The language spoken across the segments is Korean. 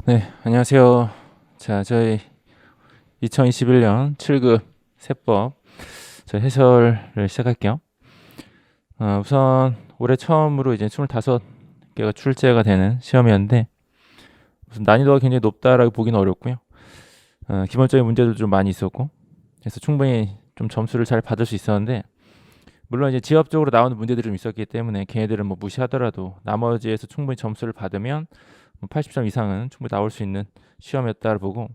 네, 안녕하세요. 자, 저희 2021년 7급 세법 저 해설을 시작할게요. 우선 올해 처음으로 이제 25개가 출제가 되는 시험이었는데 무슨 난이도가 굉장히 높다라고 보기는 어렵고요. 기본적인 문제도 좀 많이 있었고 그래서 충분히 좀 점수를 잘 받을 수 있었는데 물론 이제 지엽적으로 나오는 문제들이 좀 있었기 때문에 걔네들은 뭐 무시하더라도 나머지에서 충분히 점수를 받으면 80점 이상은 충분히 나올 수 있는 시험이었다고 보고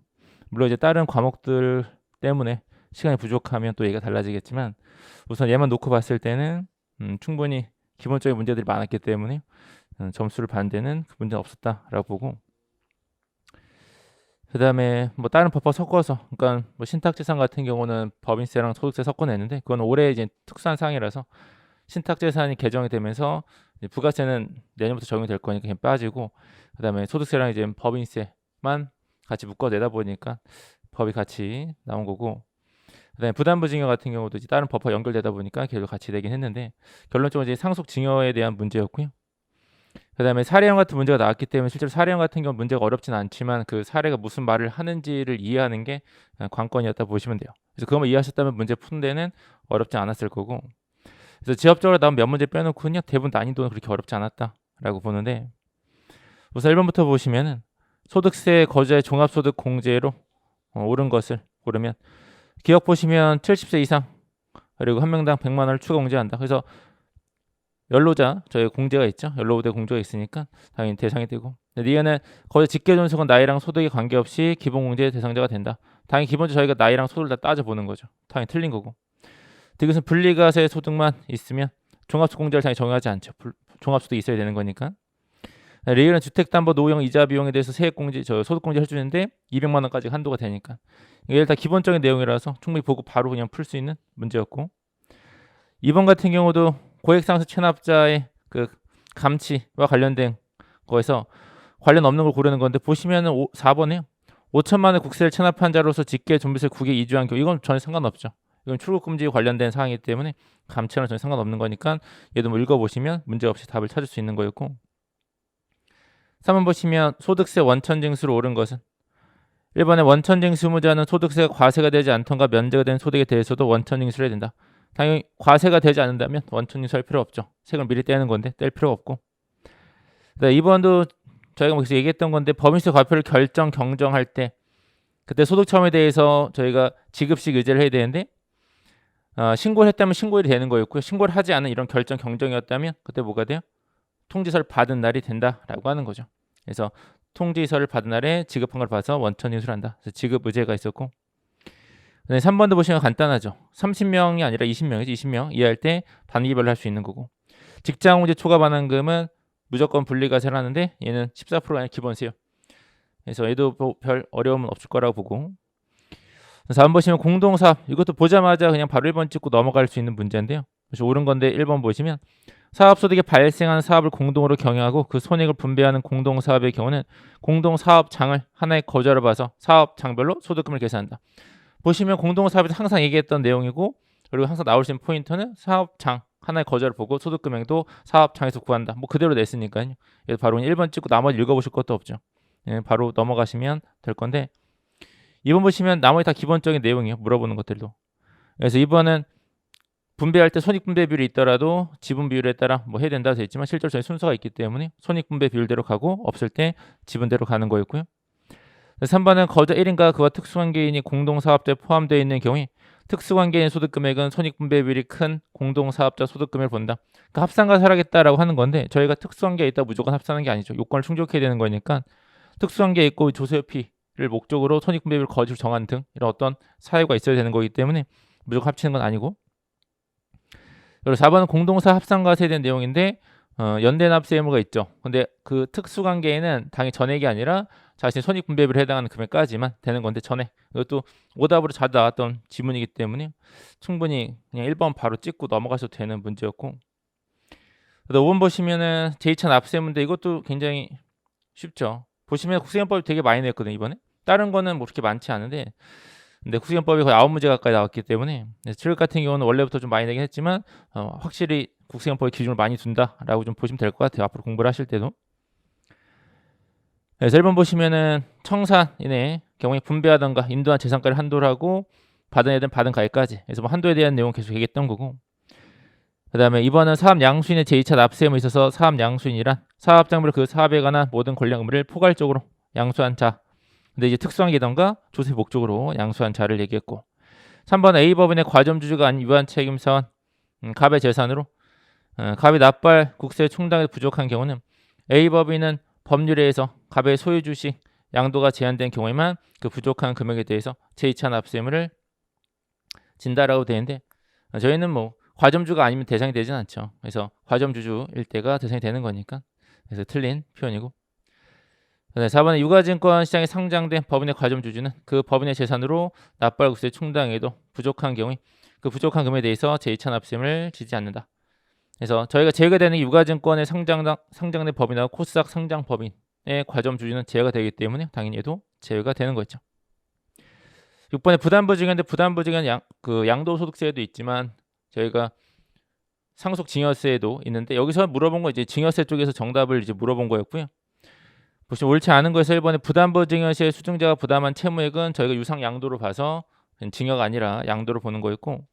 물론 이제 다른 과목들 때문에 시간이 부족하면 또 얘기가 달라지겠지만 우선 얘만 놓고 봤을 때는 충분히 기본적인 문제들이 많았기 때문에 점수를 받는 데는 그 문제는 없었다라고 보고 그다음에 뭐 다른 법과 섞어서 그러니까 뭐 신탁재산 같은 경우는 법인세랑 소득세 섞어냈는데 그건 올해 이제 특수한 사항이라서 신탁재산이 개정이 되면서 이제 부가세는 내년부터 적용이 될 거니까 그냥 빠지고 그다음에 소득세랑 이제 법인세만 같이 묶어 내다 보니까 법이 같이 나온 거고 그다음에 부담부징여 같은 경우도 이제 다른 법과 연결되다 보니까 계속 같이 되긴 했는데 결론적으로 이제 상속징여에 대한 문제였고요. 그다음에 사례형 같은 문제가 나왔기 때문에 실제로 사례형 같은 경우 문제가 어렵진 않지만 그 사례가 무슨 말을 하는지를 이해하는 게 관건이었다 보시면 돼요. 그래서 그것만 이해하셨다면 문제 푸는 데는 어렵지 않았을 거고 그래서 지엽적으로 나온 몇 문제 빼놓고는요 대부분 난이도는 그렇게 어렵지 않았다라고 보는데 우선 1번부터 보시면은 소득세 거주자의 종합소득 공제로 옳은 것을 고르면 기억 보시면 70세 이상 그리고 한 명당 100만 원을 추가 공제한다. 그래서 연로자 저희 공제가 있죠. 연로부대 공제가 있으니까 당연히 대상이 되고 니은은 거의 직계존속은 나이랑 소득에 관계없이 기본공제 대상자가 된다. 당연히 기본적으로 저희가 나이랑 소득을 다 따져보는 거죠. 당연히 틀린 거고 디귿은 분리과세 소득만 있으면 종합소득 공제를 당연히 적용하지 않죠. 종합소득이 있어야 되는 거니까 리을은 주택담보 노형 이자 비용에 대해서 세액공제 저 소득공제 해주는데 200만 원까지 한도가 되니까 이게 다 기본적인 내용이라서 충분히 보고 바로 그냥 풀 수 있는 문제였고 2번 같은 경우도 고액상속 체납자의 그 감치와 관련된 거에서 관련 없는 걸 고르는 건데 보시면은 4번에요. 5천만 원 국세를 체납한 자로서 직계 종부세 국외 이주한 경우 이건 전혀 상관없죠. 이건 출국금지 관련된 사항이기 때문에 감치랑 전혀 상관없는 거니까 얘도 뭐 읽어보시면 문제없이 답을 찾을 수 있는 거였고 3번 보시면 소득세 원천징수로 옳은 것은 1번에 원천징수 의무자는 소득세가 과세가 되지 않던가 면제가 된 소득에 대해서도 원천징수를 해야 된다. 당연히 과세가 되지 않는다면 원천징수 할 필요 없죠. 세금을 미리 떼는 건데 뗄 필요가 없고 2번도 저희가 뭐 얘기했던 건데 법인세 과표를 결정 경정할 때 그때 소득첨에 대해서 저희가 지급식 의제를 해야 되는데 신고를 했다면 신고일이 되는 거였고요. 신고를 하지 않은 이런 결정 경정이었다면 그때 뭐가 돼요? 통지서를 받은 날이 된다라고 하는 거죠. 그래서 통지서를 받은 날에 지급한 걸 봐서 원천 인수를 한다. 그래서 지급 의제가 있었고 3번도 보시면 간단하죠. 30명이 아니라 20명이죠. 20명 이해할 때 단기별로 할 수 있는 거고 직장공제 초과 반환금은 무조건 분리과세를 하는데 얘는 14%가 아니라 기본세요. 그래서 얘도 별 어려움은 없을 거라고 보고 4번 보시면 공동사업 이것도 보자마자 그냥 바로 1번 찍고 넘어갈 수 있는 문제인데요. 그래서 옳은 건데 1번 보시면 사업소득이 발생한 사업을 공동으로 경영하고 그 손익을 분배하는 공동사업의 경우는 공동사업장을 하나의 거주로 봐서 사업장별로 소득금을 계산한다. 보시면 공동사업에서 항상 얘기했던 내용이고 그리고 항상 나올 수 있는 포인트는 사업장 하나의 거주를 보고 소득금액도 사업장에서 구한다. 뭐 그대로 냈으니까요. 바로 1번 찍고 나머지 읽어보실 것도 없죠. 바로 넘어가시면 될 건데 2번 보시면 나머지 다 기본적인 내용이에요. 물어보는 것들도. 그래서 2번은 분배할 때 손익분배 비율이 있더라도 지분 비율에 따라 뭐 해야 된다고 되어 있지만 실제로 저희 순서가 있기 때문에 손익분배 비율대로 가고 없을 때 지분대로 가는 거였고요. 3번은 거주자 1인과 그와 특수관계인이 공동사업자에 포함되어 있는 경우에 특수관계인 소득금액은 손익분배 비율이 큰 공동사업자 소득금액을 본다. 그러니까 합산가서 하겠다라고 하는 건데 저희가 특수관계에 있다 무조건 합산하는 게 아니죠. 요건을 충족해야 되는 거니까 특수관계에 있고 조세회피를 목적으로 손익분배 비율 거주를 정하는 등 이런 어떤 사유가 있어야 되는 거기 때문에 무조건 합치는 건 아니고 그리고 4번은 공동사 합산과세에 대한 내용인데 연대납세 의무가 있죠. 근데 그 특수관계에는 당연히 전액이 아니라 자신의 손익분배비를 해당하는 금액까지만 되는 건데 전액 이것도 오답으로 자주 나왔던 지문이기 때문에 충분히 그냥 1번 바로 찍고 넘어가셔도 되는 문제였고 5번 보시면은 제2차 납세문제 이것도 굉장히 쉽죠. 보시면 국세연법이 되게 많이 냈거든요 이번에. 다른 거는 뭐 그렇게 많지 않은데 근데 국세연법이 거의 9문제 가까이 나왔기 때문에 7급 같은 경우는 원래부터 좀 많이 내긴 했지만 확실히 국세연법의 기준을 많이 둔다라고 좀 보시면 될 것 같아요. 앞으로 공부를 하실 때도. 그래서 1번 보시면은 청산인의 경우에 분배하던가 인도한 재산가를 한도를 하고 받은 애들은 받은 가액까지. 그래서 뭐 한도에 대한 내용 계속 얘기했던 거고. 그다음에 2번은 사업 양수인의 제2차 납세임에 있어서 사업 양수인이란 사업장부를 그 사업에 관한 모든 권리 의무를 포괄적으로 양수한 자. 근데 이제 특수한 게던가 조세 목적으로 양수한 자를 얘기했고. 3번 A법인의 과점주주가 아닌 유한 책임사원 갑의 재산으로 갑이 납부할 국세 충당이 부족한 경우는 A법인은 법률에 의해서 갑의 소유주식 양도가 제한된 경우에만 그 부족한 금액에 대해서 제2차 납세 의무를 진다라고 되는데 저희는 뭐 과점주가 아니면 대상이 되진 않죠. 그래서 과점주주일 때가 대상이 되는 거니까. 그래서 틀린 표현이고. 4번에 유가증권 시장에 상장된 법인의 과점주주는 그 법인의 재산으로 납부할 국세 충당에도 부족한 경우에 그 부족한 금액에 대해서 제2차 납세임을 지지 않는다. 그래서 저희가 제외가 되는 유가증권의 상장된 법인하고 코스닥 상장 법인의 과점주주는 제외가 되기 때문에 당연히 얘도 제외가 되는 거죠. 6번에 부담부 증여인데 부담부 증여는 양도소득세에도 있지만 저희가 상속 증여세에도 있는데 여기서 물어본 거 이제 증여세 쪽에서 정답을 이제 물어본 거였고요. 보시면 옳지 않은 거에서 1번에 부담부 증여시에 수증자가 부담한 채무액은 저희가 유상 양도로 봐서 증여가 아니라 양도로 보는 거였고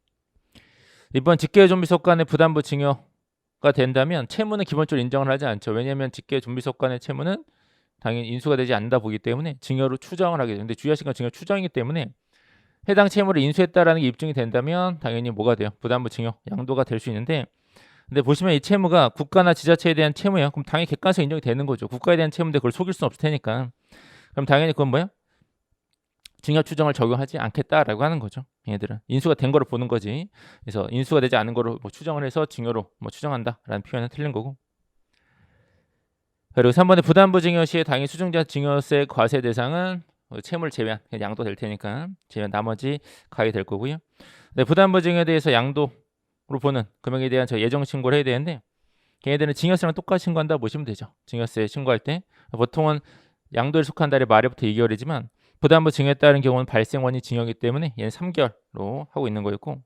2번 직계존비속간의 부담부 증여가 된다면 채무는 기본적으로 인정을 하지 않죠. 왜냐하면 직계존비속간의 채무는 당연히 인수가 되지 않는다 보기 때문에 증여로 추정을 하게 되는데 주의하신 건 증여 추정이기 때문에 해당 채무를 인수했다라는 게 입증이 된다면 당연히 뭐가 돼요? 부담부 증여 양도가 될 수 있는데 근데 보시면 이 채무가 국가나 지자체에 대한 채무예요. 그럼 당연히 객관성 인정이 되는 거죠. 국가에 대한 채무인데 그걸 속일 수는 없을 테니까. 그럼 당연히 그건 뭐야? 증여 추정을 적용하지 않겠다라고 하는 거죠. 얘들은 인수가 된 거를 보는 거지. 그래서 인수가 되지 않은 거로 뭐 추정을 해서 증여로 뭐 추정한다라는 표현은 틀린 거고. 그리고 3번에 부담부 증여 시에 당연히 수증자 증여세 과세 대상은 채무를 제외한 양도 될 테니까 제외한 나머지 가액이 될 거고요. 네, 부담부 증여에 대해서 양도로 보는 금액에 대한 저 예정 신고를 해야 되는데 걔네들은 증여세랑 똑같이 신고한다 보시면 되죠. 증여세 신고할 때 보통은 양도에 속한달에 말에부터 2개월이지만 부담부 증여에 따른 경우는 발생원이 증여이기 때문에 얘는 3개월로 하고 있는 거였고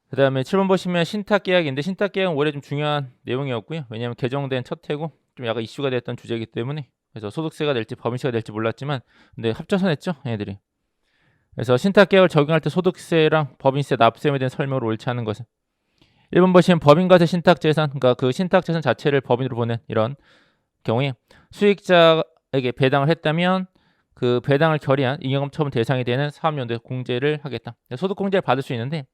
그 다음에 7번 보시면 신탁계약인데 신탁계약은 올해 좀 중요한 내용이었고요. 왜냐하면 개정된 첫 해고 좀 약간 이슈가 됐던 주제이기 때문에 그래서 소득세가 될지 법인세가 될지 몰랐지만 근데 합쳐서 냈죠 얘네들이. 그래서 신탁계약을 적용할 때 소득세랑 법인세 납세에 대한 설명을 옳지 않은 것은 1번 보시면 법인과세 신탁재산 그러니까 그 신탁재산 자체를 법인으로 보는 이런 경우에 수익자에게 배당을 했다면 그 배당을 결의한 잉여금 처분 대상이 되는 사업연도에 공제를 하겠다. 소득공제를 받을 수 있는데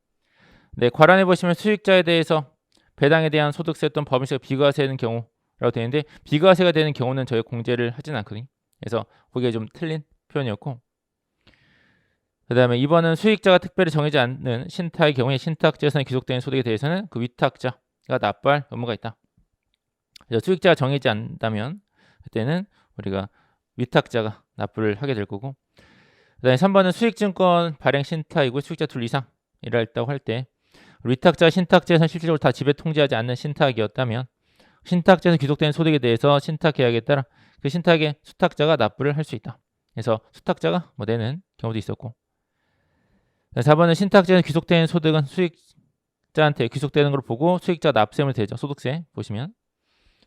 네, 관란에 보시면 수익자에 대해서 배당에 대한 소득세 또는 법인세가 비과세되는 경우라고 되는데 비과세가 되는 경우는 저희 공제를 하진 않거든요. 그래서 그게 좀 틀린 표현이었고 그 다음에 2번은 수익자가 특별히 정해지 않는 신탁의 경우에 신탁재산이 귀속되는 소득에 대해서는 그 위탁자가 납부할 의무가 있다. 그래서 수익자가 정해지 않다면 그때는 우리가 위탁자가 납부를 하게 될 거고 그 다음에 3번은 수익증권 발행 신탁이고 수익자 둘 이상이라 했다고 할 때 위탁자 신탁재산 실질적으로 다 지배 통지하지 않는 신탁이었다면 신탁재산 귀속되는 소득에 대해서 신탁계약에 따라 그 신탁의 수탁자가 납부를 할 수 있다. 그래서 수탁자가 뭐 내는 경우도 있었고 4번은 신탁재산 귀속되는 소득은 수익자한테 귀속되는 걸 보고 수익자 납세음을 대죠. 소득세 보시면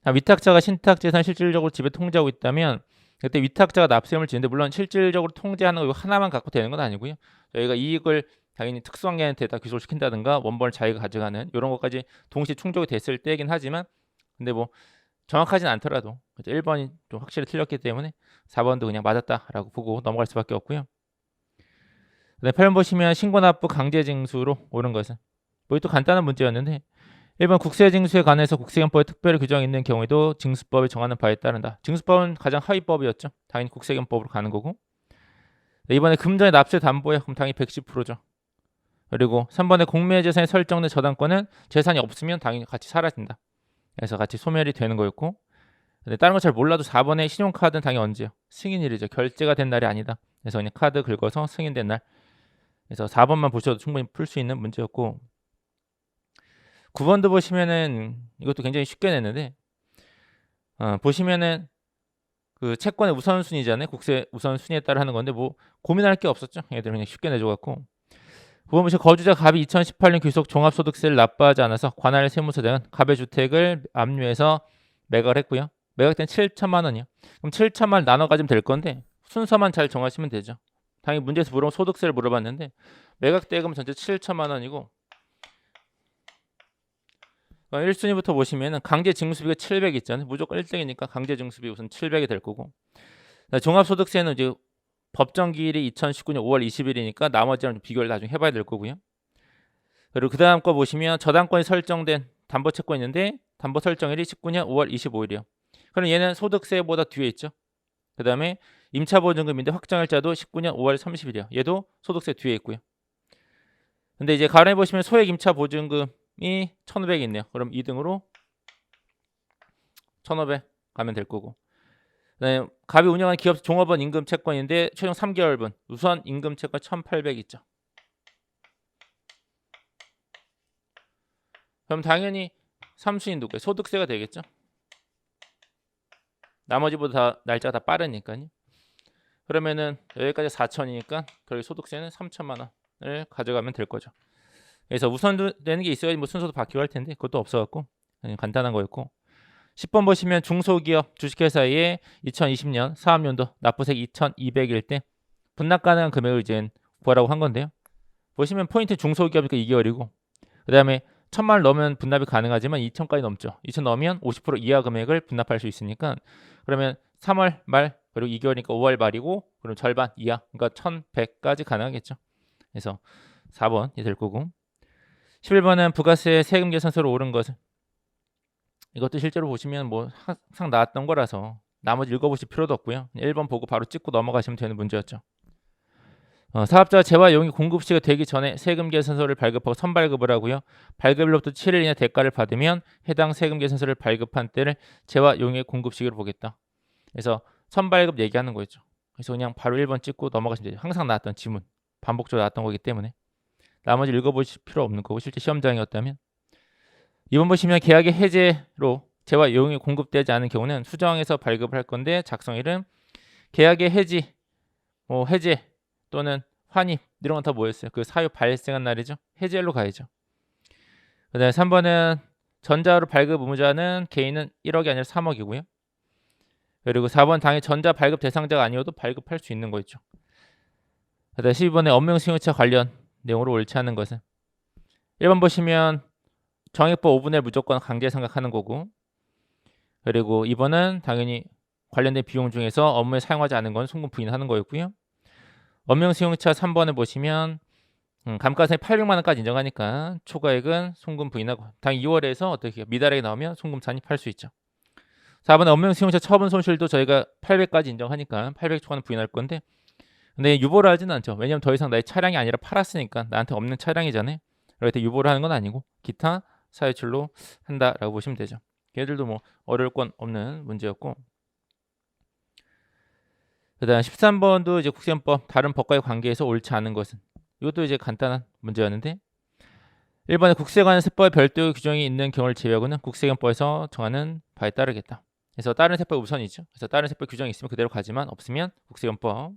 위탁자가 신탁재산 실질적으로 지배 통지하고 있다면 그때 위탁자가 납세음을 지는데 물론 실질적으로 통지하는 거 하나만 갖고 되는 건 아니고요. 저희가 이익을 당연히 특수한 개한테 다 귀속을 시킨다든가 원본을 자기가 가져가는 이런 것까지 동시에 충족이 됐을 때이긴 하지만 근데 뭐 정확하진 않더라도 1번이 좀 확실히 틀렸기 때문에 4번도 그냥 맞았다라고 보고 넘어갈 수밖에 없고요. 네, 8번 보시면 신고납부 강제징수로 옳은 것은 뭐 또 간단한 문제였는데 1번 국세징수에 관해서 국세경법에 특별히 규정이 있는 경우에도 징수법이 정하는 바에 따른다. 징수법은 가장 하위법이었죠. 당연히 국세경법으로 가는 거고 네, 이번에 금전의 납세 담보에 그럼 당연히 110%죠. 그리고 3번에 공매의 재산에 설정된 저당권은 재산이 없으면 당연히 같이 사라진다. 그래서 같이 소멸이 되는 거였고 근데 다른 거 잘 몰라도 4번에 신용카드는 당연히 언제요? 승인일이죠. 결제가 된 날이 아니다. 그래서 그냥 카드 긁어서 승인된 날. 그래서 4번만 보셔도 충분히 풀 수 있는 문제였고 9번도 보시면은 이것도 굉장히 쉽게 냈는데 보시면은 그 채권의 우선순위잖아요. 국세 우선순위에 따라 하는 건데 뭐 고민할 게 없었죠. 얘들 그냥 쉽게 내줘갖고 9번 보시면 거주자 갑이 2018년 귀속 종합소득세를 납부하지 않아서 관할 세무서 등은 갑의 주택을 압류해서 매각을 했고요. 매각된 7천만 원이요. 그럼 7천만 원 나눠 가지면 될 건데 순서만 잘 정하시면 되죠. 당연히 문제에서 물어본 소득세를 물어봤는데 매각 대금 전체 7천만 원이고 1순위부터 보시면은 강제 징수비가 700 있잖아요. 무조건 1등이니까 강제 징수비 우선 700이 될 거고. 종합소득세는 이제 법정 기일이 2019년 5월 20일이니까 나머지랑 좀 비교를 나중에 해봐야 될 거고요. 그리고 그 다음 거 보시면 저당권이 설정된 담보채권이 있는데 담보 설정일이 19년 5월 25일이요. 그럼 얘는 소득세보다 뒤에 있죠. 그 다음에 임차보증금인데 확정일자도 19년 5월 30일이요. 얘도 소득세 뒤에 있고요. 근데 이제 가론에 보시면 소액 임차보증금이 1,500이 있네요. 그럼 2등으로 1,500 가면 될 거고. 네, 갑이 운영하는 기업 종업원 임금 채권인데 최종 3개월분 우선 임금 채권 1,800 있죠. 그럼 당연히 3순위 누구예요? 소득세가 되겠죠. 나머지보다 날짜가 다 빠르니까요. 그러면은 여기까지 4천이니까 결국 소득세는 3천만 원을 가져가면 될 거죠. 그래서 우선되는 게 있어야지 뭐 순서도 바뀌고 할 텐데 그것도 없어갖고 그냥 간단한 거였고. 10번 보시면 중소기업 주식회사의 2020년 사업연도 납부세 2,200일 때 분납 가능한 금액을 이제 구하라고 한 건데요. 보시면 포인트 중소기업이니까 2개월이고 그 다음에 1,000만 원 넣으면 분납이 가능하지만 2,000까지 넘죠. 2,000 넣으면 50% 이하 금액을 분납할 수 있으니까 그러면 3월 말 그리고 2개월이니까 5월 말이고 그럼 절반 이하 그러니까 1,100까지 가능하겠죠. 그래서 4번이 될 거고 11번은 부가세 세금 계산서로 옳은 것은 이것도 실제로 보시면 뭐 항상 나왔던 거라서 나머지 읽어보실 필요도 없고요. 1번 보고 바로 찍고 넘어가시면 되는 문제였죠. 사업자가 재화 용의 공급 시가 되기 전에 세금 계산서를 발급하고 선발급을 하고요. 발급일로부터 7일 이내 대가를 받으면 해당 세금 계산서를 발급한 때를 재화 용의 공급 시기로 보겠다. 그래서 선발급 얘기하는 거였죠. 그래서 그냥 바로 1번 찍고 넘어가시면 되죠. 항상 나왔던 지문, 반복적으로 나왔던 거기 때문에 나머지 읽어보실 필요 없는 거고 실제 시험장이었다면 2번 보시면 계약의 해제로 재화 용이 공급되지 않은 경우는 수정해서 발급을 할 건데 작성일은 계약의 해지, 해제 또는 환입 이런 건 다 뭐였어요? 그 사유 발생한 날이죠. 해제일로 가야죠. 그 다음에 3번은 전자로 발급 의무자는 개인은 1억이 아니라 3억이고요. 그리고 4번 당연히 전자 발급 대상자가 아니어도 발급할 수 있는 거 있죠. 그 다음에 12번에 업무용승용차 관련 내용으로 옳지 않은 것은 1번 보시면 정액법 5분의 1 무조건 강제 상각하는 거고 그리고 2번은 당연히 관련된 비용 중에서 업무에 사용하지 않은 건 송금 부인하는 거였고요. 업무용승용차 3번을 보시면 감가상이 800만 원까지 인정하니까 초과액은 송금 부인하고 당 2월에서 어떻게 미달액이 나오면 송금 산입할 수 있죠. 4번에 업무용승용차 처분 손실도 저희가 800까지 인정하니까 800 초과는 부인할 건데 근데 유보를 하지는 않죠. 왜냐면 더 이상 나의 차량이 아니라 팔았으니까 나한테 없는 차량이잖아요. 그럴 때 유보를 하는 건 아니고 기타 사유출로 한다라고 보시면 되죠. 얘들도 뭐 어려울 건 없는 문제였고 그 다음 13번도 이제 국세법 다른 법과의 관계에서 옳지 않은 것은 이것도 이제 간단한 문제였는데 1번에 국세관의 세법에 별도의 규정이 있는 경우를 제외하고는 국세관법에서 정하는 바에 따르겠다. 그래서 다른 세법이 우선이죠. 그래서 다른 세법 규정이 있으면 그대로 가지만 없으면 국세관법.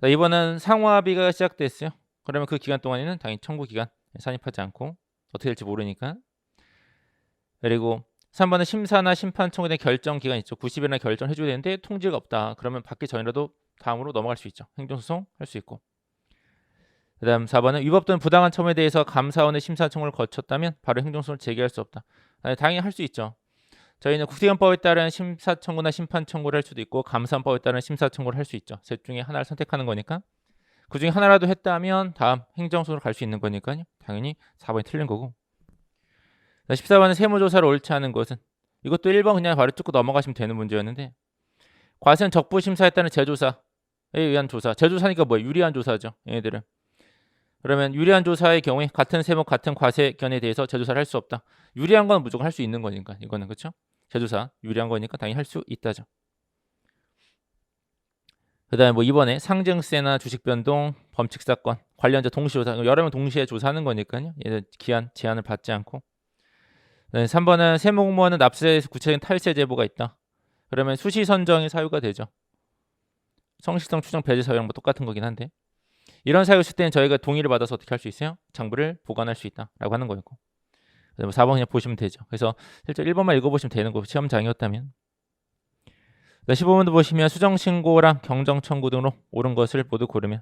2번은 상호합의가 시작됐어요. 그러면 그 기간 동안에는 당연히 청구 기간 산입하지 않고 어떻게 될지 모르니까. 그리고 3번은 심사나 심판 청구에 대한 결정 기간 있죠. 90일이나 결정을 해줘야 되는데 통지가 없다. 그러면 받기 전이라도 다음으로 넘어갈 수 있죠. 행정소송 할 수 있고. 그 다음 4번은 위법 또는 부당한 첨부에 대해서 감사원의 심사 청구를 거쳤다면 바로 행정소송을 제기할 수 없다. 당연히 할 수 있죠. 저희는 국세관법에 따른 심사 청구나 심판 청구를 할 수도 있고 감사원법에 따른 심사 청구를 할 수 있죠. 셋 중에 하나를 선택하는 거니까. 그 중에 하나라도 했다면 다음 행정소송으로 갈 수 있는 거니까요. 당연히 4번이 틀린 거고. 14번은 세무조사를 옳지 않은 것은 이것도 1번 그냥 바로 찍고 넘어가시면 되는 문제였는데 과세는 적부심사에 따른 재조사에 의한 조사. 재조사니까 뭐예요? 유리한 조사죠. 얘네들은. 그러면 유리한 조사의 경우에 같은 세목 같은 과세견에 대해서 재조사를 할 수 없다. 유리한 건 무조건 할 수 있는 거니까 이거는 그렇죠? 재조사 유리한 거니까 당연히 할 수 있다죠. 그 다음에 뭐 이번에 상증세나 주식변동, 범칙사건, 관련자 동시조사 여러 명 동시에 조사하는 거니까요. 얘들 기한 제한을 받지 않고 3번은 세무공무원은 납세에서 구체적인 탈세 제보가 있다. 그러면 수시 선정이 사유가 되죠. 성실성 추정 배제 사유랑 뭐 똑같은 거긴 한데 이런 사유 있을 때는 저희가 동의를 받아서 어떻게 할 수 있어요? 장부를 보관할 수 있다라고 하는 거였고 4번 그냥 보시면 되죠. 그래서 실제 1번만 읽어보시면 되는 거고 시험장이었다면 15번도 보시면 수정신고랑 경정청구 등으로 옳은 것을 모두 고르면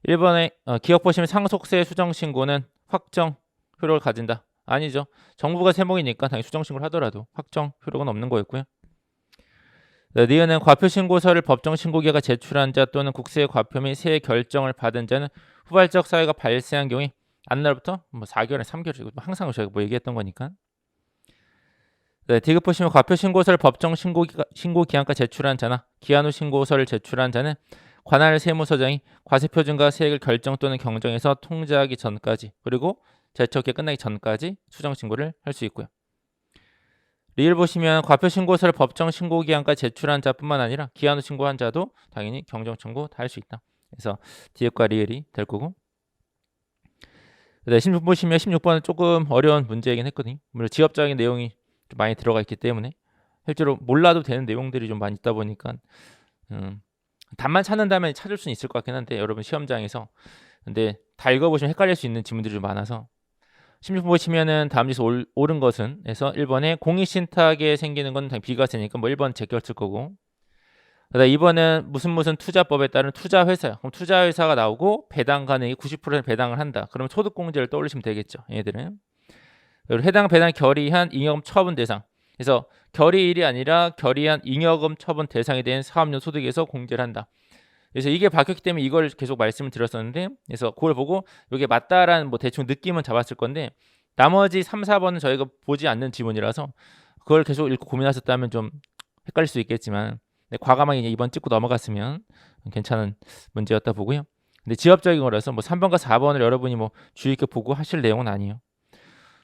1번에 기억 보시면 상속세 수정신고는 확정 효력을 가진다. 아니죠. 정부가 세목이니까 당연히 수정신고를 하더라도 확정 효력은 없는 거였고요. 니은은 과표신고서를 법정신고기가 제출한 자 또는 국세의 과표 및 세액 결정을 받은 자는 후발적 사유가 발생한 경우에 안날부터 4개월에 3개월 항상 저희가 얘기했던 거니까. 디귿 보시면 과표신고서를 법정신고기한까지 제출한 자나 기한 후 신고서를 제출한 자는 관할 세무서장이 과세표준과 세액을 결정 또는 경정해서 통지하기 전까지 그리고 제척기 끝나기 전까지 수정신고를 할 수 있고요. 리을 보시면 과표신고서를 법정신고기한까지 제출한 자뿐만 아니라 기한 후 신고한 자도 당연히 경정청구 다 할 수 있다. 그래서 디귿과 리을이 될 거고. 16번 보시면 16번은 조금 어려운 문제이긴 했거든요. 물론 지엽적인 내용이 좀 많이 들어가 있기 때문에 실제로 몰라도 되는 내용들이 좀 많이 있다 보니까 답만 찾는다면 찾을 수는 있을 것 같긴 한데 여러분 시험장에서 근데 다 읽어보시면 헷갈릴 수 있는 지문들이 좀 많아서 16번 보시면은 다음 중에서 옳은 것은 해서 1번에 공익신탁에 생기는 건 당연히 비과세니까 1번 제껴 쓸 거고 2번은 무슨 투자법에 따른 투자회사야. 그럼 투자회사가 나오고 배당 간액이 90% 배당을 한다. 그러면 소득공제를 떠올리시면 되겠죠. 얘들은. 그리고 해당 배당 결의한 잉여금 처분 대상. 그래서 결의일이 아니라 결의한 잉여금 처분 대상에 대한 사업용 소득에서 공제를 한다. 그래서 이게 바뀌었기 때문에 이걸 계속 말씀을 드렸었는데 그래서 그걸 보고 이게 맞다라는 대충 느낌은 잡았을 건데 나머지 3, 4번은 저희가 보지 않는 지문이라서 그걸 계속 읽고 고민하셨다면 좀 헷갈릴 수 있겠지만 과감하게 2번 찍고 넘어갔으면 괜찮은 문제였다 보고요. 근데 지엽적인 거라서 3번과 4번을 여러분이 주의 있게 보고 하실 내용은 아니에요.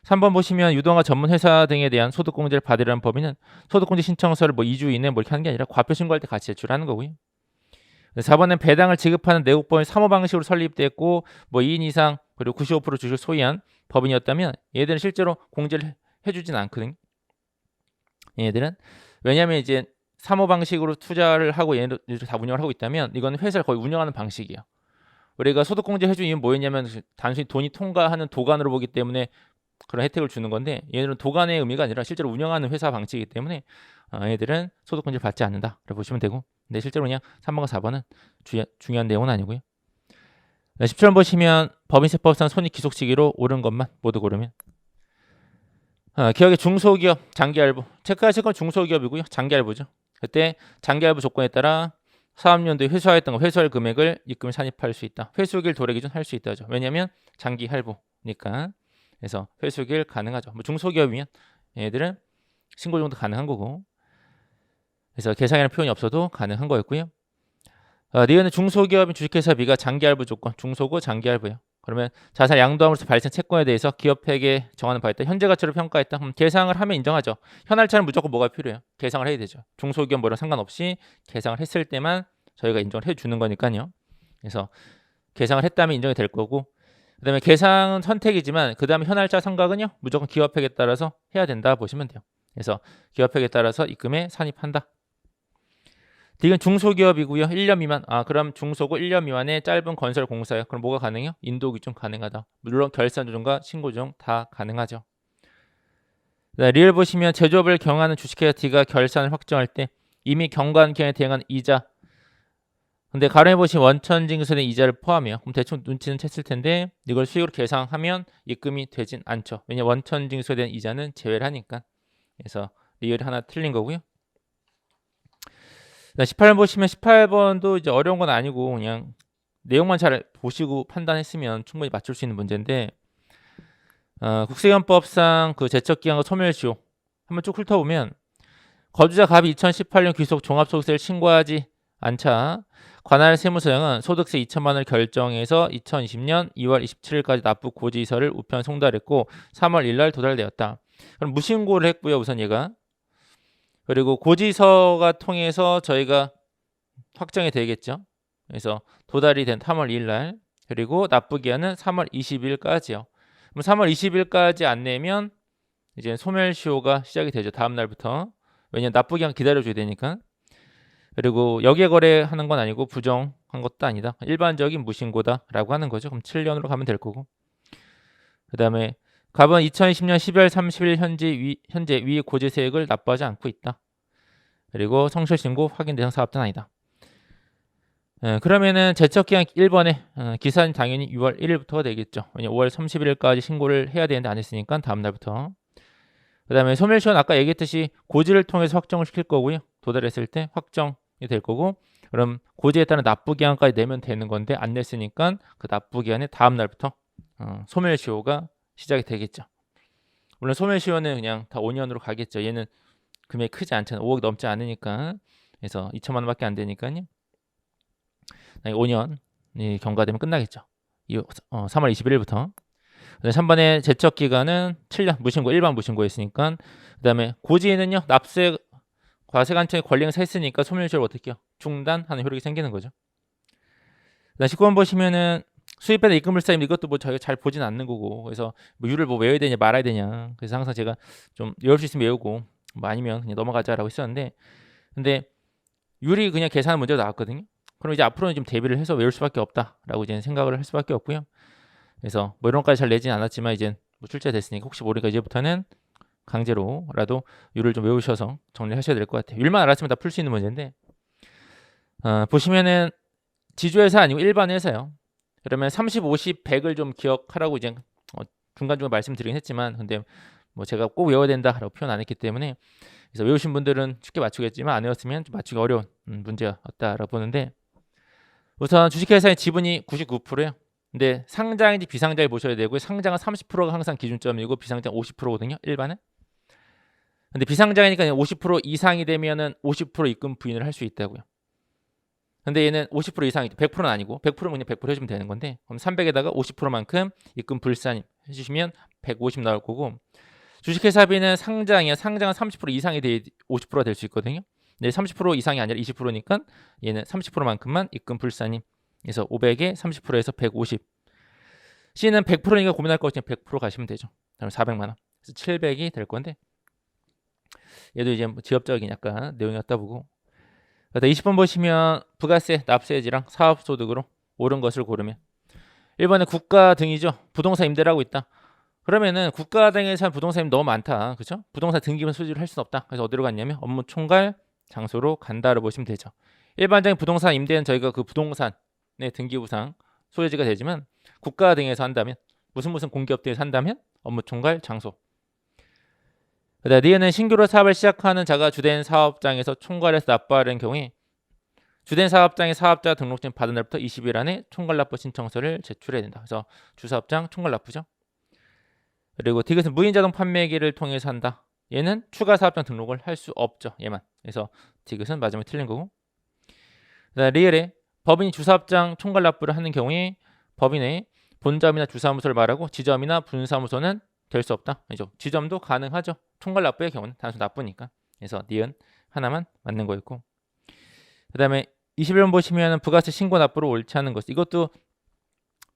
3번 보시면 유동화 전문 회사 등에 대한 소득공제를 받으려는 법인은 소득공제 신청서를 2주 이내 이렇게 하는 게 아니라 과표 신고할 때 같이 제출하는 거고요. 4번은 배당을 지급하는 내국법인 사모방식으로 설립됐고 2인 이상 그리고 95% 주식을 소유한 법인이었다면 얘들은 실제로 공제를 해주진 않거든요. 얘들은 왜냐하면 이제 사모방식으로 투자를 하고 얘네들 다 운영을 하고 있다면 이건 회사를 거의 운영하는 방식이에요. 우리가 소득공제 해준 이유는 뭐였냐면 단순히 돈이 통과하는 도관으로 보기 때문에 그런 혜택을 주는 건데 얘들은 도관의 의미가 아니라 실제로 운영하는 회사 방식이기 때문에 얘들은 소득공제를 받지 않는다라고 보시면 되고 근데 실제로 그냥 3번과 4번은 중요한 내용은 아니고요. 17번 보시면 법인세법상 손익귀속시기로 옳은 것만 모두 고르면 기업의 중소기업 장기할부 체크하실 건 중소기업이고요. 장기할부죠. 그때 장기할부 조건에 따라 사업연도에 회수하였던 회수할 금액을 입금에 산입할 수 있다. 회수기일 도래 기준 할 수 있다죠. 왜냐하면 장기할부니까. 그래서 회수기일 가능하죠. 중소기업이면 얘들은 신고 정도 가능한 거고. 그래서 계상이라는 표현이 없어도 가능한 거였고요. 니은은 중소기업인 주식회사 B가 장기할부 조건, 중소고 장기할부예요. 그러면 자산 양도함으로써 발생 채권에 대해서 기업회계 정하는 바에 따라 현재 가치로 평가했다. 그럼 계상을 하면 인정하죠. 현할차는 무조건 뭐가 필요해요? 계상을 해야 되죠. 중소기업 뭐랑 상관없이 계상을 했을 때만 저희가 인정을 해주는 거니까요. 그래서 계상을 했다면 인정이 될 거고 그 다음에 계상은 선택이지만 그 다음에 현할차 상각은요. 무조건 기업회계에 따라서 해야 된다 보시면 돼요. 그래서 기업회계에 따라서 입금에 산입한다. 이건 중소기업이고요. 1년 미만. 그럼 중소고 1년 미만의 짧은 건설 공사요. 그럼 뭐가 가능해요? 인도기준 가능하다. 물론 결산 조정과 신고 조정 다 가능하죠. 리얼 보시면 제조업을 경영하는 주식회사 D가 결산을 확정할 때 이미 경관 기한에 대응한 이자. 근데 가령에 보시면 원천징수된 이자를 포함해요. 그럼 대충 눈치는 챘을 텐데 이걸 수익으로 계상하면 입금이 되진 않죠. 왜냐 원천징수에 대한 이자는 제외를 하니까. 그래서 리얼이 하나 틀린 거고요. 18번 보시면 18번도 이제 어려운 건 아니고 그냥 내용만 잘 보시고 판단했으면 충분히 맞출 수 있는 문제인데 국세연법상 그 제척기한과 소멸시효 한번 쭉 훑어보면 거주자 갑이 2018년 귀속 종합소득세를 신고하지 않자 관할 세무서장은 소득세 2천만 원을 결정해서 2020년 2월 27일까지 납부 고지서를 우편 송달했고 3월 1일 도달되었다. 그럼 무신고를 했고요. 우선 얘가 그리고 고지서가 통해서 저희가 확정이 되겠죠. 그래서 도달이 된 3월 2일 날 그리고 납부기한은 3월 20일까지요. 그럼 3월 20일까지 안 내면 이제 소멸시효가 시작이 되죠. 다음 날부터. 왜냐면 납부기한 기다려줘야 되니까. 그리고 역외 거래하는 건 아니고 부정한 것도 아니다. 일반적인 무신고다라고 하는 거죠. 그럼 7년으로 가면 될 거고. 그 다음에 갑은 2020년 12월 30일 현재 위 고지세액을 납부하지 않고 있다. 그리고 성실 신고 확인 대상 사업자는 아니다. 그러면은 제척기한 1번에 기사는 당연히 6월 1일부터가 되겠죠. 왜냐면 5월 31일까지 신고를 해야 되는데 안 했으니까 다음 날부터. 그 다음에 소멸시효는 아까 얘기했듯이 고지를 통해서 확정을 시킬 거고요. 도달했을 때 확정이 될 거고, 그럼 고지에 따른 납부기한까지 내면 되는 건데 안 냈으니까 그 납부기한의 다음 날부터 소멸시효가 시작이 되겠죠. 물론 소멸시효는 그냥 다 5년으로 가겠죠. 얘는 금액이 크지 않잖아요. 5억 넘지 않으니까. 그래서 2천만 원밖에 안 되니까요. 5년이 경과되면 끝나겠죠. 3월 21일부터. 3번의 제척 기간은 7년 무신고, 일반 무신고였으니까. 그다음에 고지에는요, 납세 과세관청의 권리가 샜으니까 소멸시효를 어떻게 해요? 중단하는 효력이 생기는 거죠. 그다음 19번 보시면은 수입배당 입금불사임, 이것도 뭐 저희가 잘 보진 않는 거고, 그래서 뭐 유를 뭐 외워야 되냐 말아야 되냐, 그래서 항상 제가 좀 외울 수 있으면 외우고 뭐 아니면 그냥 넘어가자라고 했었는데, 근데 유리 그냥 계산 문제가 나왔거든요. 그럼 이제 앞으로는 좀 대비를 해서 외울 수밖에 없다라고 이제 생각을 할 수밖에 없고요. 그래서 뭐 이런 것까지 잘 내진 않았지만 이제 뭐 출제됐으니까 혹시 모르니까 이제부터는 강제로라도 유를 좀 외우셔서 정리하셔야 될 것 같아요. 유만 알았으면 다 풀 수 있는 문제인데, 보시면은 지주회사 아니고 일반 회사요. 그러면 30, 50, 100을 좀 기억하라고 이제 중간중간 말씀드리긴 했지만, 근데 뭐 제가 꼭 외워야 된다라고 표현 안 했기 때문에, 그래서 외우신 분들은 쉽게 맞추겠지만 안 외웠으면 좀 맞추기 어려운 문제였다라고 보는데, 우선 주식회사의 지분이 99%예요. 근데 상장인지 비상장을 보셔야 되고요. 상장은 30%가 항상 기준점이고 비상장 50%거든요. 일반은. 근데 비상장이니까 50% 이상이 되면은 50% 입금 부인을 할 수 있다고요. 근데 얘는 50% 이상이죠. 100%는 아니고 100%면 그냥 100% 해주면 되는 건데, 그럼 300에다가 50%만큼 입금 불산 해주시면 150 나올 거고, 주식회사비는 상장이야. 상장은 30% 이상이 돼 50%가 될 수 있거든요. 근데 30% 이상이 아니라 20%니까 얘는 30%만큼만 입금 불산임. 그래서 500에 30%에서 150. C는 100%니까 고민할 거 없이 100% 가시면 되죠. 그럼 400만 원. 그래서 700이 될 건데, 얘도 이제 뭐 지엽적인 약간 내용이었다 보고. 20번 보시면 부가세, 납세지랑 사업소득으로 옳은 것을 고르면 1번은 국가 등이죠. 부동산 임대를 하고 있다. 그러면은 국가 등에서 부동산이 너무 많다. 그죠? 부동산 등기부 소지를 할 수는 없다. 그래서 어디로 갔냐면 업무 총괄 장소로 간다로 보시면 되죠. 일반적인 부동산 임대는 저희가 그 부동산의 등기부상 소유지가 되지만, 국가 등에서 한다면 무슨 공기업 등에서 한다면 업무 총괄 장소. 그다음 니은은 신규로 사업을 시작하는 자가 주된 사업장에서 총괄해서 납부하는 경우에 주된 사업장의 사업자 등록증 받은 날부터 20일 안에 총괄 납부 신청서를 제출해야 된다. 그래서 주사업장 총괄 납부죠. 그리고 디귿은 무인자동 판매기를 통해서 한다. 얘는 추가 사업장 등록을 할 수 없죠. 얘만. 그래서 디귿은 마지막에 틀린 거고. 그다음 리을에 법인이 주사업장 총괄 납부를 하는 경우에 법인의 본점이나 주사무소를 말하고 지점이나 분사무소는 될 수 없다. 그죠? 지점도 가능하죠. 총괄 납부의 경우는 단순 납부니까. 그래서 니은 하나만 맞는 거였고. 그다음에 21번 보시면 부가세 신고 납부를 옳지 않은 것. 이것도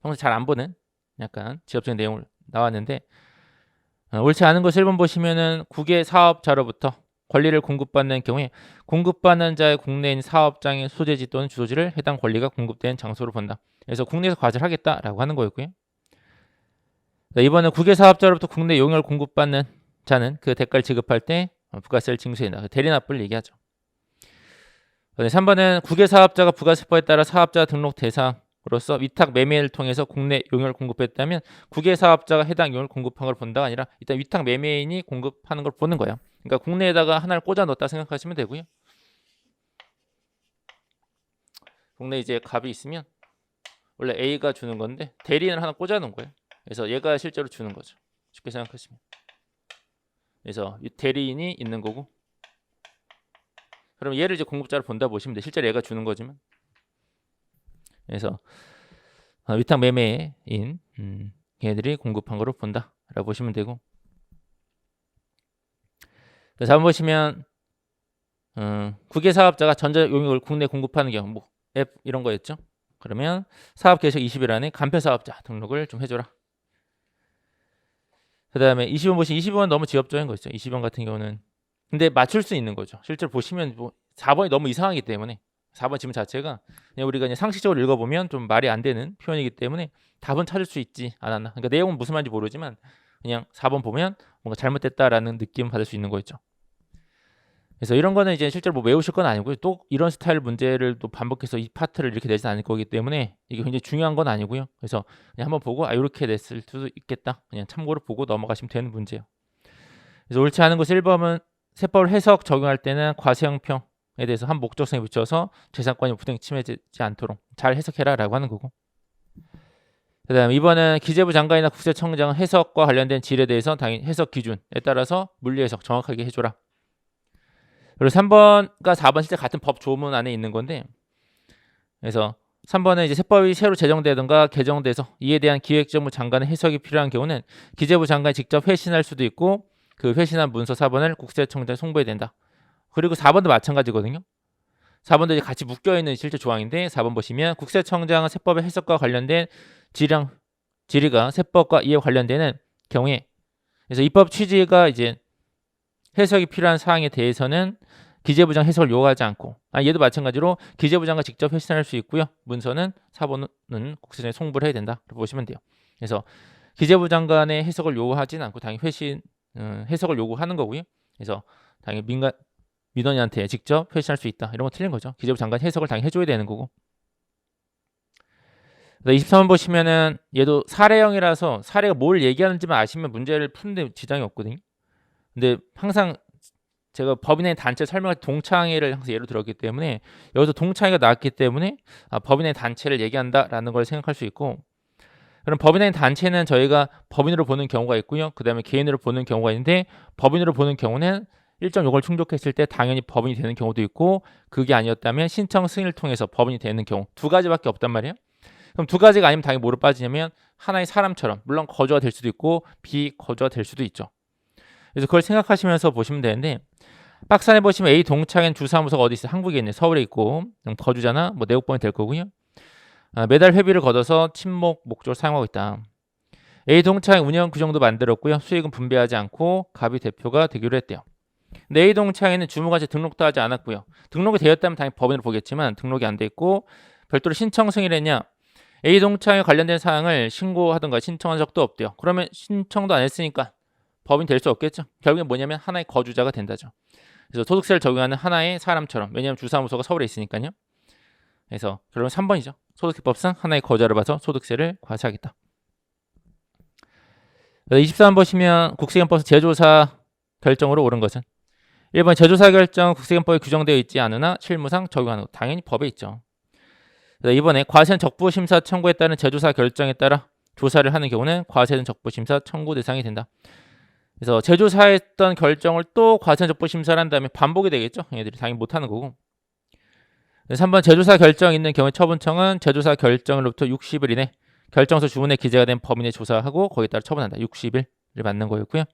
평소 잘 안 보는 약간 지엽적인 내용을 나왔는데, 옳지 않은 것 1번 보시면은 국외 사업자로부터 권리를 공급받는 경우에 공급받는 자의 국내인 사업장의 소재지 또는 주소지를 해당 권리가 공급된 장소로 본다. 그래서 국내에서 과세를 하겠다라고 하는 거였고요. 이번은 국외 사업자로부터 국내 용역을 공급받는 자는 그 대가를 지급할 때 부가세를 징수해야 된다. 대리납부를 얘기하죠. 3번은 국외 사업자가 부가세법에 따라 사업자 등록 대상으로서 위탁 매매를 통해서 국내 용역을 공급했다면 국외 사업자가 해당 용역을 공급한 걸 본다가 아니라 일단 위탁 매매인이 공급하는 걸 보는 거예요. 그러니까 국내에다가 하나를 꽂아 넣었다 생각하시면 되고요. 국내 이제 값이 있으면 원래 A가 주는 건데 대리인을 하나 꽂아 놓은 거예요. 그래서 얘가 실제로 주는 거죠. 쉽게 생각하시면. 그래서 이 대리인이 있는 거고, 그럼 얘를 이제 공급자로 본다 보시면 돼. 실제로 얘가 주는 거지만. 그래서 위탁 매매인 걔들이 공급한 거로 본다라고 보시면 되고. 그래서 한번 보시면 국외 사업자가 전자 용역을 국내 공급하는 경우 뭐 앱 이런 거였죠. 그러면 사업 개시작 20일 안에 간편 사업자 등록을 좀 해줘라. 그 다음에 20번 보시면 20번 너무 지엽적인 거 있죠. 20번 같은 경우는 근데 맞출 수 있는 거죠. 실제로 보시면 뭐 4번이 너무 이상하기 때문에 4번 질문 자체가 그냥 우리가 그냥 상식적으로 읽어보면 좀 말이 안 되는 표현이기 때문에 답은 찾을 수 있지 않았나. 그러니까 내용은 무슨 말인지 모르지만 그냥 4번 보면 뭔가 잘못됐다라는 느낌 받을 수 있는 거였죠. 그래서 이런 거는 이제 실제로 뭐 외우실 건 아니고요. 또 이런 스타일 문제를 또 반복해서 이 파트를 이렇게 내진 않을 거기 때문에 이게 굉장히 중요한 건 아니고요. 그래서 그냥 한번 보고 이렇게 냈을 수도 있겠다. 그냥 참고로 보고 넘어가시면 되는 문제예요. 그래서 옳지 않은 것을 1번은 세법을 해석 적용할 때는 과세형평에 대해서 한 목적성에 붙여서 재산권이 부당히 침해되지 않도록 잘 해석해라라고 하는 거고. 그다음 2번은 기재부 장관이나 국세청장은 해석과 관련된 질에 대해서 당연히 해석 기준에 따라서 물리 해석 정확하게 해줘라. 그리고 3번과 4번 실제 같은 법 조문 안에 있는 건데, 그래서 3번은 이제 세법이 새로 제정되든가 개정돼서 이에 대한 기획재정부 장관의 해석이 필요한 경우는 기재부 장관이 직접 회신할 수도 있고 그 회신한 문서 4번을 국세청장에 송부해야 된다. 그리고 4번도 마찬가지거든요. 4번도 이제 같이 묶여있는 실제 조항인데 4번 보시면 국세청장은 세법의 해석과 관련된 질의가 세법과 이에 관련되는 경우에, 그래서 입법 취지가 이제 해석이 필요한 사항에 대해서는 기재부장 해석을 요구하지 않고, 얘도 마찬가지로 기재부장과 직접 회신할 수 있고요. 문서는 4번은 국세청에 송부를 해야 된다. 그렇게 보시면 돼요. 그래서 기재부 장관의 해석을 요구하지는 않고 당연히 해석을 요구하는 거고요. 그래서 당연히 민원인한테 직접 회신할 수 있다. 이런 거 틀린 거죠. 기재부 장관 해석을 당연히 해줘야 되는 거고. 23번 보시면은 얘도 사례형이라서 사례가 뭘 얘기하는지만 아시면 문제를 푸는데 지장이 없거든요. 근데 항상 제가 법인의 단체 설명할 때 동창회를 항상 예로 들었기 때문에 여기서 동창회가 나왔기 때문에 법인의 단체를 얘기한다라는 걸 생각할 수 있고, 그럼 법인의 단체는 저희가 법인으로 보는 경우가 있고요. 그 다음에 개인으로 보는 경우가 있는데, 법인으로 보는 경우는 일정 요건을 충족했을 때 당연히 법인이 되는 경우도 있고, 그게 아니었다면 신청 승인을 통해서 법인이 되는 경우 두 가지밖에 없단 말이에요. 그럼 두 가지가 아니면 당연히 뭐로 빠지냐면 하나의 사람처럼, 물론 거주가 될 수도 있고 비거주가 될 수도 있죠. 그래서 그걸 생각하시면서 보시면 되는데, 박스 안에 보시면 A 동창회는 주사무소가 어디 있어요? 한국에 있네. 서울에 있고, 거주자나 뭐 내국번이 될 거고요. 매달 회비를 걷어서 친목 목적으로 사용하고 있다. A 동창회 운영 규정도 만들었고요. 수익은 분배하지 않고 갑이 대표가 되기로 했대요. 근데 A 동창회는 주무관세 등록도 하지 않았고요. 등록이 되었다면 당연히 법인으로 보겠지만 등록이 안 돼 있고, 별도로 신청 승인을 했냐? A 동창회 관련된 사항을 신고하든가 신청한 적도 없대요. 그러면 신청도 안 했으니까 법인 될 수 없겠죠. 결국엔 뭐냐면 하나의 거주자가 된다죠. 그래서 소득세를 적용하는 하나의 사람처럼, 왜냐하면 주사무소가 서울에 있으니까요. 그래서 결론은 3번이죠. 소득세법상 하나의 거주자를 봐서 소득세를 과세하겠다. 24번 보시면 국세경법에서 제조사 결정으로 옳은 것은 1번 제조사 결정은 국세경법에 규정되어 있지 않으나 실무상 적용하는 것. 당연히 법에 있죠. 이번에 과세는 적부심사 청구에 따른 제조사 결정에 따라 조사를 하는 경우는 과세는 적부심사 청구 대상이 된다. 그래서 제조사했던 결정을 또 과세는 적부심사를 한 다음에 반복이 되겠죠. 얘들이 당연히 못하는 거고. 3번 제조사 결정 있는 경우 처분청은 제조사 결정으로부터 60일 이내 결정서 주문에 기재가 된 범인의 조사하고 거기에 따라 처분한다. 60일을 맞는 거였고요.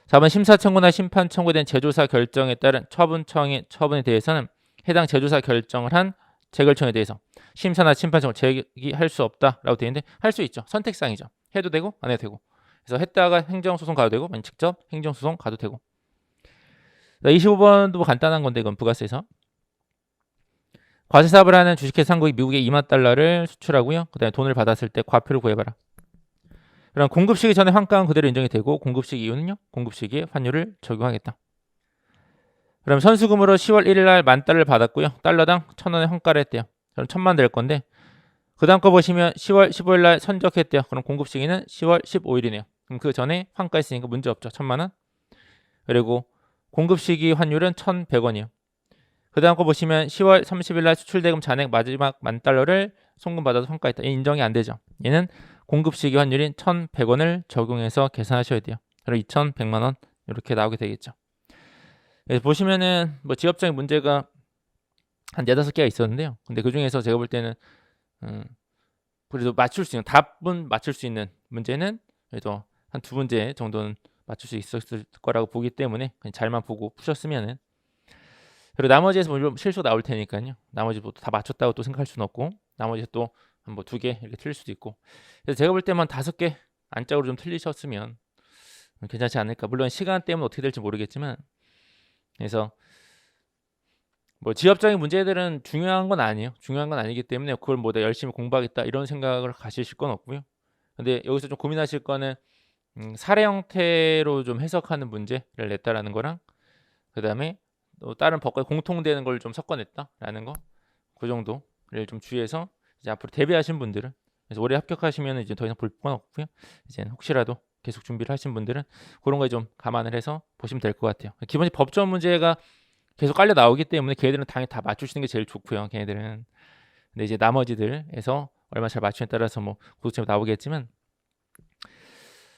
4번 심사 청구나 심판 청구된 제조사 결정에 따른 처분청의 처분에 대해서는 해당 제조사 결정을 한 재결청에 대해서 심사나 심판 청구 제기할 수 없다라고 되어 있는데 할 수 있죠. 선택사항이죠. 해도 되고 안 해도 되고. 그래서 했다가 행정소송 가도 되고 직접 행정소송 가도 되고. 25번도 뭐 간단한 건데 이건 부가세에서 과세 사업을 하는 주식회사 상국이 미국에 2만 달러를 수출하고요. 그 다음에 돈을 받았을 때 과표를 구해봐라. 그럼 공급 시기 전에 환가는 그대로 인정이 되고 공급 시기 이후는요. 공급 시기에 환율을 적용하겠다. 그럼 선수금으로 10월 1일 날 10,000달러를 받았고요. 달러당 1,000원의 환가를 했대요. 그럼 1,000만 될 건데 그 다음 거 보시면 10월 15일 날 선적했대요. 그럼 공급 시기는 10월 15일이네요. 그럼 그 전에 환가 했으니까 문제 없죠. 1,000만 원. 그리고 공급 시기 환율은 1,100원이에요. 그 다음 거 보시면 10월 30일 날 수출대금 잔액 마지막 10,000달러를 송금받아서 환가했다. 인정이 안 되죠. 얘는 공급 시기 환율인 1,100원을 적용해서 계산하셔야 돼요. 그럼 2,100만 원 이렇게 나오게 되겠죠. 그래서 보시면은 뭐 지역적인 문제가 한 4-5개가 있었는데요. 근데 그 중에서 제가 볼 때는 그래도 맞출 수 있는, 답은 맞출 수 있는 문제는 그래도 한 2문제 정도는 맞출 수 있었을 거라고 보기 때문에 그냥 잘만 보고 푸셨으면은, 그리고 나머지에서 물론 실수 나올 테니까요. 나머지 뭐 다 맞췄다고 또 생각할 수는 없고 나머지 또 뭐 2개 이렇게 틀릴 수도 있고. 그래서 제가 볼 때만 5개 안짝으로 좀 틀리셨으면 괜찮지 않을까. 물론 시간 때문에 어떻게 될지 모르겠지만, 그래서 뭐 지엽적인 문제들은 중요한 건 아니에요. 중요한 건 아니기 때문에 그걸 뭐 내가 열심히 공부하겠다 이런 생각을 가지실 건 없고요. 근데 여기서 좀 고민하실 거는 사례 형태로 좀 해석하는 문제를 냈다라는 거랑, 그 다음에 또 다른 법과 공통되는 걸 좀 섞어냈다라는 거, 그 정도를 좀 주의해서 이제 앞으로 대비하신 분들은, 그래서 올해 합격하시면 이제 더 이상 볼 건 없고요. 이제 혹시라도 계속 준비를 하신 분들은 그런 거에 좀 감안을 해서 보시면 될 것 같아요. 기본적으로 법전 문제가 계속 깔려 나오기 때문에 걔네들은 당연히 다 맞추시는 게 제일 좋고요. 걔네들은. 근데 이제 나머지들에서 얼마 잘 맞추냐에 따라서 뭐 고득점이 나오겠지만,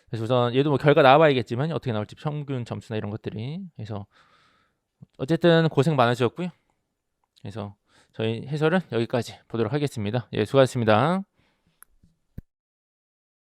그래서 우선 얘도 뭐 결과 나와봐야겠지만 어떻게 나올지 평균 점수나 이런 것들이. 그래서 어쨌든 고생 많으셨고요. 그래서 저희 해설은 여기까지 보도록 하겠습니다. 예, 수고하셨습니다.